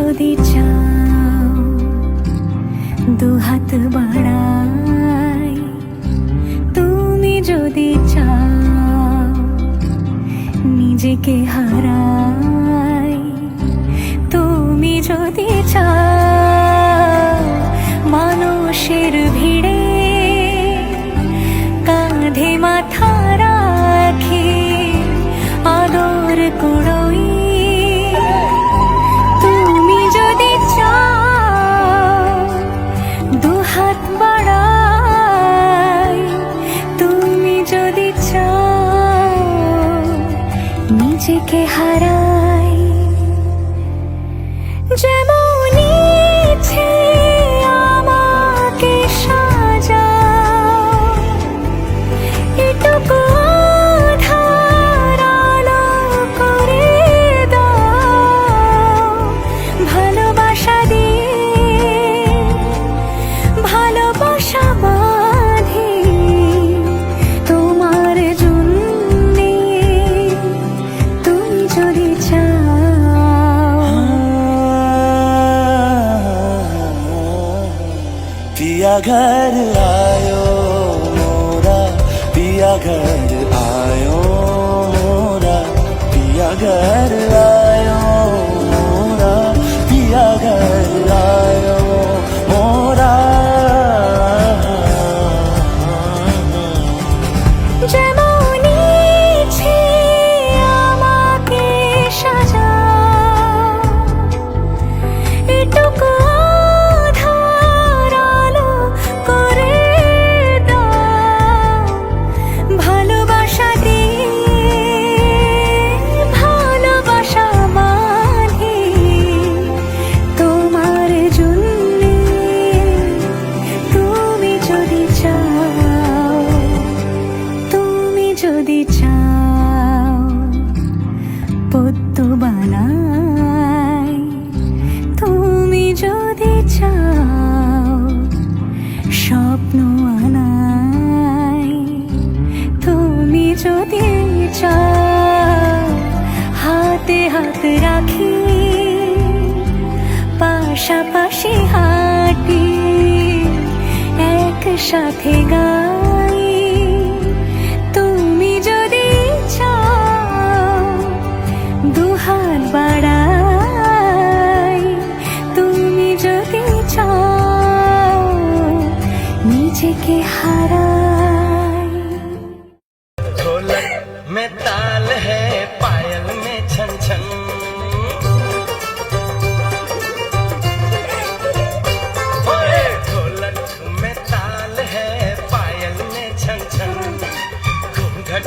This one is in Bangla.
যদি চাও দুহাত বাড়াই, তুমি যদি চাও নিজেকে হারাই, তুমি যদি চাও মানুষের ভিড়ে কাঁধে মাথা রাখি আদর কুড়োই, তুমি যদি চাও দুহাত বাড়াই, তুমি যদি চাও নিজেকে হারাই। যেমন ইচ্ছে আমাকে সাজাও, এটুকু আঁধার আলো করে দাও, ভালোবাসা দিয়ে ভালোবাসা বাঁধি তোমার জন্যে, তুমি যদি চাও। पिया घर आयो मोरा, पिया घर आयो मोरा, पिया घर आयो मोरा, पिया घर आयो मोरा। যেমন ইচ্ছে আমাকে সাজাও, এটুকু আঁধার আলো করে দাও, ভালোবাসা দিয়ে ভালোবাসা বাঁধি তোমার জন্যে, তুমি যদি চাও, তুমি যদি চাও পদ্ম বানাই, তুমি যদি চাও স্বপ্ন আনাই, তুমি যদি চাও হাতে হাত রাখি পাশাপাশি হাঁটি একসাথে গাই, তুমি যদি চাও দুহাত বাড়াই, তুমি যদি চাও নিজেকে হারাই। ढोलक में ताल है, पायल में छन छन, ओए ढोलक में ताल है, पायल में छन छन, घूंघट